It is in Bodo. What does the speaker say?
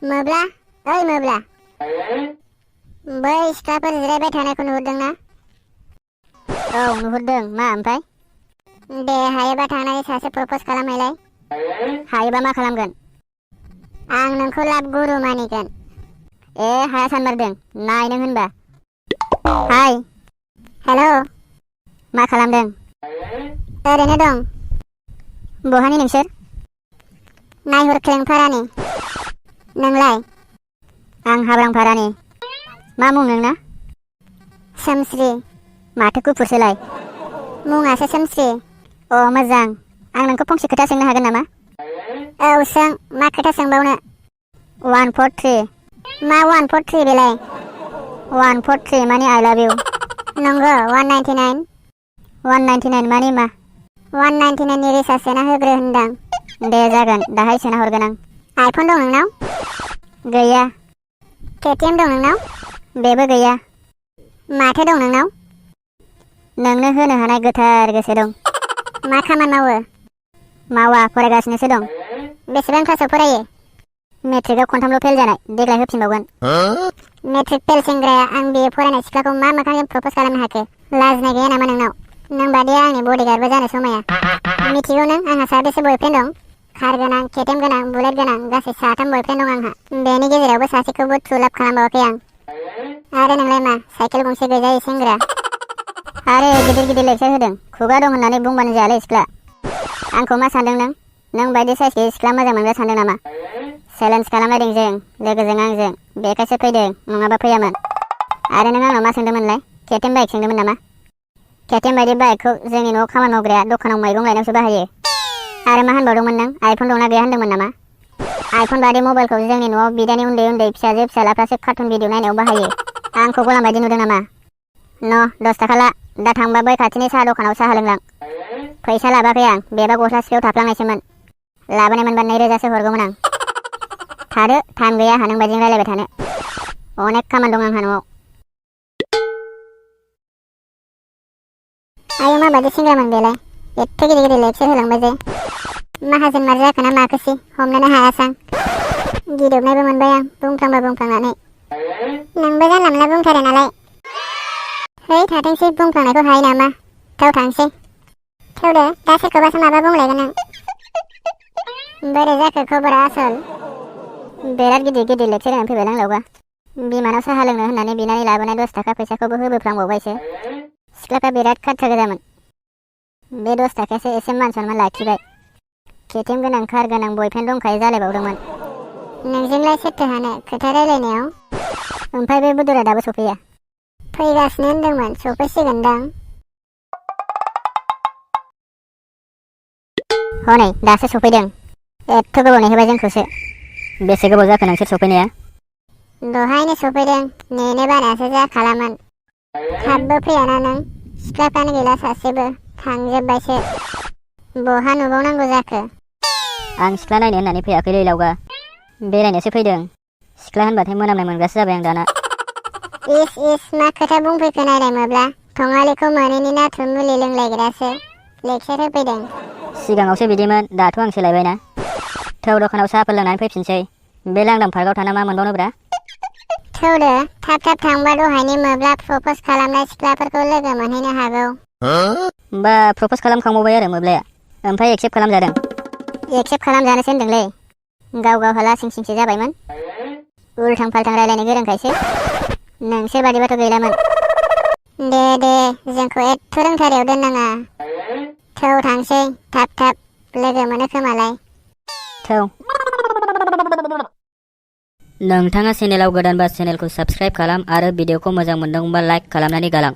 मोब्ला ओइ मोब्ला बै सिख्लाफोर जिरायबाय थानायखौ नुहुरदों ना? औ नुहुरदों। मा ओमफ्राय? दे हायोबा थांनानै सासे प्रप'ज खालामहैलाय। हायोबा मा खालामगोन? आं नोंखौ लाभ गुरु मानिगोन। ए हाया सानमारदों नाय नों होनबा। Hi hello'. मा खालामदों? ओरैनो दं। बहानि नोंसोर? नायहरख्लेंफारानि। नोंलाय? आं हाब्रांफारानि। मा मुं नोंना? सोमस्रि। माथो गुफुरसोलाय? मुङासो सोमस्रि। अ मोजां। आं नोंखौ फंसे खोथा सोंनो हागोन नामा? औ सों, मा खोथा सोंबावनो? 143। मा 143 बेलाय? 143 माने आइ लाभ इउ। नंगौ 199। 199 माने मा? 199 नि रिसार्ज सोना होग्रो होनदां। दे जागोन, दाहाय सोना हरगोन आं। आइफन दं नोंनाव? गैया। केटिएम दं नोंनाव? बेबो गैया। माथो दं नोंनाव? नोंनो होनो हानाय गोथार गोसो दं। मा खामानि मावो? मावा, फरायगासिनोसो दं। बेसेबां क्लासाव फरायो? मेट्रिकआव खनथामल' फेल जानाय, देग्लाय होफिनबावगोन। मेट्रिक फेल सेंग्राया आं बिए फरायनाय सिख्लाखौ मा मोखांजों प्रप'ज खालामनो हाखो? लाजिनाय गैया नामा नोंनाव? नों बादिया आंनि बडिगार्डबो जानो समाया। मिथिगौ नों आंहा साबेसे बयफ्रेन्ड दं? कार गोनां, केटिएम गोनां, बुलेट गोनां, गासै 3 बयफ्रेन्ड दं आंहा। बेनि गेजेरावबो सासेखौबो ट्रु लाभ खालामबावाखै आं। आरो नोंलाय मा साइकेल गंसे गैजायै सेंग्रा? आरो गिदिर गिदिर लेक्सार होदों। खुगा दं होननानै बुंबानो जायालै सिख्ला। आंखौ मा सानदों नों? नों बायदि साइस गैयै सिख्ला मोजां मोनग्रा सानदों नामा? चेलेन्ज खालामलायदों जों, लोगोजों आंजों। बेखायसो फैदों, नङाबा फैयामोन। आरो नों आंनाव मा सोंदोंमोनलाय? केटिएम बाइक सोंदोंमोन नामा? केटिएम बायदि बाइकखौ जोंनि न'आव खामानि मावग्राया दखानाव मैगं लायनायावसो बाहायो। आरो मा होनबावदोंमोन नों? आइफन दंना गैया होनदोंमोन नामा? आइफन बादि मबाइलखौ जोंनि न'आव बिदानि उन्दै उन्दै फिसाजो फिसालाफ्रासो कार्टुन भिडिअ नायनायाव बाहायो। आंखौ गलाम बायदि नुदों नामा? 10 थाखा ला, दा थांबा बै खाथिनि साहा दखानाव साहा लोंलां। फैसा लाबाखै आं, बेबा गस्ला सिफियाव थाफ्लांनायसोमोन। लाबोनाय मोनबा 2 रोजासो हरगौमोन आं। थादो, टाइम गैया आंहा नों बायदिजों रायलायबाय थानो। अनेक खामानि दं आंहा न'आव। आयौ माबायदि सेंग्रामोन बेलाय? एथ' गिदिर गिदिर लेक्सार होलांबाय जे। माहाजोन मार जाखो ना माखोसै? हमनोनो हायासां। गिदबनायबो मोनबाय आं बुंफ्लांनानै। नोंबो जानला मोनला बुंथारो नालाय। है थाथोंसै, बुंफ्लांनायखौ हायो नामा? थौ थांसै। थौदो, दा सोरखौबासो माबा बुंलायगोन आं। बोरै जाखो खबरा आसल? बिराद गिदिर गिदिर लेक्सार होनानै फैबाय लांलावगा। बिमानाव साहा लोंनो होननानै बिनानै लाबोनाय 10 थाखा फैसाखौबो होबोफ्लांबावबायसो। सिख्लाफ्रा बिराद खाथ्रा गोजामोन। बे 10 थाखायासो एसे मान सनमान लाखिबाय। केटिएम गोनां, कार गोनां बयफ्रेन्ड दंखायो जालायबावदोंमोन। नोंजोंलाय सोरथो हानो खोथा रायलायनायाव? ओमफ्राय बे बुदुरा दाबो सफैया? फैगासिनो होनदोंमोन, सफैसिगोनदां। हनै दासो सफैदों। एथ' गोबाव नेहोबाय जोंखौसो। बेसे गोबाव जाखो नोंसोर सफैनाया? दहायनो सफैदों, नेनो बानायासो जाखालामोन। थाबबो फैयाना नों? सिख्लाफ्रानो गैला सासेबो, थांजोब्बायसो। बहा नुबावनांगौ जाखो? आं सिख्ला नायनो होननानै फैयाखैलै लावगा, बेरायनोसो फैदों। सिख्ला होनबाथाय मोनामनाय मोनग्रासो जाबाय आं दाना। इस इस, मा खोथा बुंफैखो नायलाय मोब्ला? थङालिखौ मोनैनि नाथुर मुलि लोंलायग्रासो लेक्सार होफैदों। सिगाङावसो बिदिमोन, दाथ' आं सोलायबायना। थौ दखानाव साहाफोर लोंनानै फैफिनसै। बे लांदां पार्कआव थाना मा मोनबावनोब्रा? थौदो, थाब थाब थांबा दहायनि मोब्ला प्रप'ज खालामनाय सिख्लाफोरखौ लोगो मोनहैनो हागौ। बा प्रप'ज खालामखांबावबाय आरो मोब्लाया? ओमफ्राय एक्सेप्ट खालामजादों? एक्सेप्ट खालामजानोसो होनदोंलै। गाव गावहा लासिं सिंसो जाबायमोन। उल्थां फाल्थां रायलायनो गोरोंखायसो। नोंसोर बादिबाथ' गैलामोन। दे जोंखौ एथ' रोंथारियाव दोननाङा। थौ थांसै, थाब थाब लोगो मोनो खोमालाय। थौ। नोंथाङा चेनेलाव गोदानबा चेनेलखौ साबस्क्राइब खालाम आरो भिडिअखौ मोजां मोनदोंबा लाइक खालामनानै गालां।